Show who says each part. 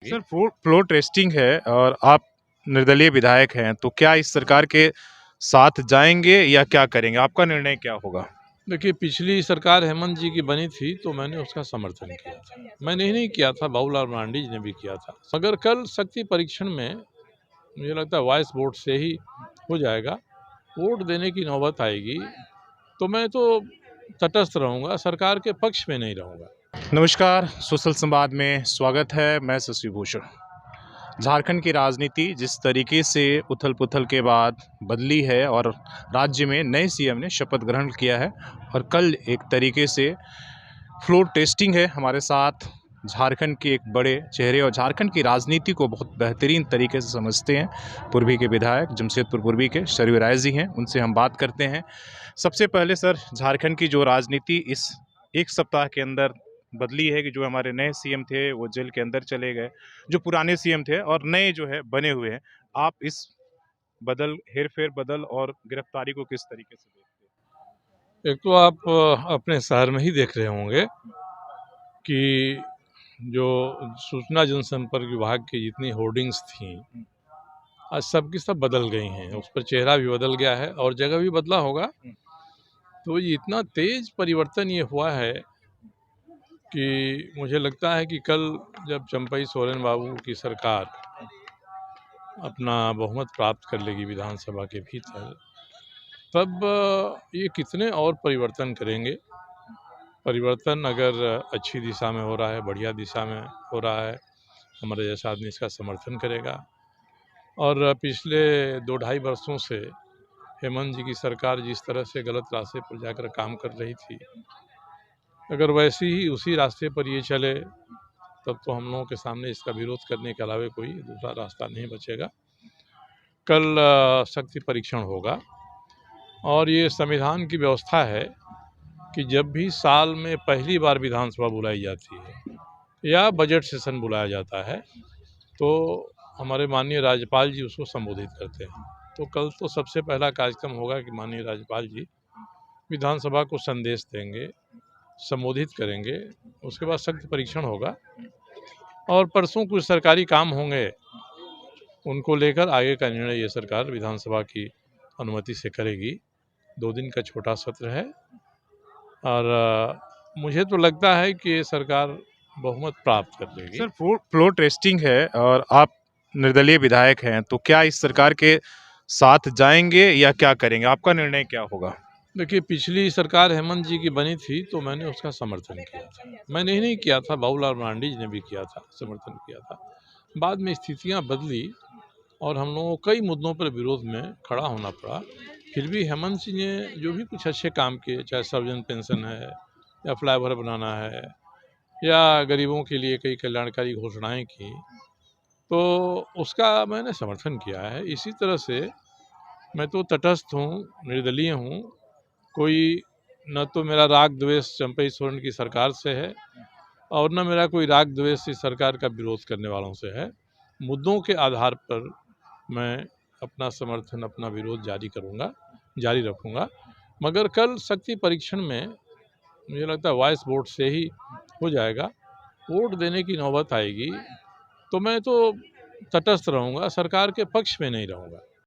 Speaker 1: Sir floor testing है और आप निर्दलीय विधायक हैं, तो क्या इस सरकार के साथ जाएंगे या क्या करेंगे? आपका निर्णय क्या होगा?
Speaker 2: देखिए, पिछली सरकार हेमंत जी की बनी थी तो मैंने उसका समर्थन किया था। मैंने ही नहीं किया था, बाबूलाल मरांडी जी ने भी किया था। मगर कल शक्ति परीक्षण में मुझे लगता है वॉइस वोट से ही हो जाएगा। वोट देने की नौबत आएगी तो मैं तो तटस्थ रहूँगा, सरकार के पक्ष में नहीं रहूँगा।
Speaker 1: नमस्कार, सोशल संवाद में स्वागत है। मैं शशि भूषण। झारखंड की राजनीति जिस तरीके से उथल-पुथल के बाद बदली है और राज्य में नए सीएम ने शपथ ग्रहण किया है और कल एक तरीके से फ्लोर टेस्टिंग है। हमारे साथ झारखंड के एक बड़े चेहरे और झारखंड की राजनीति को बहुत बेहतरीन तरीके से समझते हैं, पूर्वी के विधायक जमशेदपुर पूर्वी के शरयू राय जी हैं, उनसे हम बात करते हैं। सबसे पहले सर, झारखंड की जो राजनीति इस एक सप्ताह के अंदर बदली है कि जो हमारे नए सीएम थे वो जेल के अंदर चले गए, जो पुराने सीएम थे और नए जो है बने हुए हैं। आप इस हेर-फेर बदल और गिरफ्तारी को किस तरीके से देखते हैं?
Speaker 2: एक तो आप अपने शहर में ही देख रहे होंगे कि जो सूचना जनसंपर्क विभाग की जितनी होर्डिंग्स थीं, आज सब की सब बदल गई हैं। उस पर चेहरा भी बदल गया है और जगह भी बदला होगा। तो ये इतना तेज़ परिवर्तन ये हुआ है कि मुझे लगता है कि कल जब चंपई सोरेन बाबू की सरकार अपना बहुमत प्राप्त कर लेगी विधानसभा के भीतर, तब ये कितने और परिवर्तन करेंगे। परिवर्तन अगर अच्छी दिशा में हो रहा है, बढ़िया दिशा में हो रहा है, हमारे जैसा आदमी इसका समर्थन करेगा। और पिछले 2 ढाई वर्षों से हेमंत जी की सरकार जिस तरह से गलत रास्ते पर जाकर काम कर रही थी, अगर वैसे ही उसी रास्ते पर ये चले तब तो हम लोगों के सामने इसका विरोध करने के अलावा कोई दूसरा रास्ता नहीं बचेगा। कल शक्ति परीक्षण होगा और ये संविधान की व्यवस्था है कि जब भी साल में पहली बार विधानसभा बुलाई जाती है या बजट सेशन बुलाया जाता है तो हमारे माननीय राज्यपाल जी उसको संबोधित करते हैं। तो कल तो सबसे पहला कार्यक्रम होगा कि माननीय राज्यपाल जी विधानसभा को संदेश देंगे, संबोधित करेंगे। उसके बाद शक्ति परीक्षण होगा और परसों कुछ सरकारी काम होंगे, उनको लेकर आगे का निर्णय ये सरकार विधानसभा की अनुमति से करेगी। 2 दिन का छोटा सत्र है और मुझे तो लगता है कि ये सरकार बहुमत प्राप्त कर लेगी।
Speaker 1: सर फ्लोर टेस्टिंग है और आप निर्दलीय विधायक हैं, तो क्या इस सरकार के साथ जाएंगे या क्या करेंगे? आपका निर्णय क्या होगा?
Speaker 2: देखिए, पिछली सरकार हेमंत जी की बनी थी तो मैंने उसका समर्थन किया था। मैंने ही नहीं किया था, बाबूलाल मरांडी जी ने भी किया था, समर्थन किया था। बाद में स्थितियां बदली और हम लोगों को कई मुद्दों पर विरोध में खड़ा होना पड़ा। फिर भी हेमंत जी ने जो भी कुछ अच्छे काम किए, चाहे सर्वजन पेंशन है या फ्लाईओवर बनाना है या गरीबों के लिए कई कल्याणकारी घोषणाएं की, तो उसका मैंने समर्थन किया है। इसी तरह से मैं तो तटस्थ हूँ, निर्दलीय हूँ। कोई न तो मेरा राग द्वेष चंपई सोरेन की सरकार से है और न मेरा कोई राग द्वेष इस सरकार का विरोध करने वालों से है। मुद्दों के आधार पर मैं अपना समर्थन, अपना विरोध जारी रखूँगा। मगर कल शक्ति परीक्षण में मुझे लगता है वॉइस वोट से ही हो जाएगा। वोट देने की नौबत आएगी तो मैं तो तटस्थ रहूँगा, सरकार के पक्ष में नहीं रहूँगा।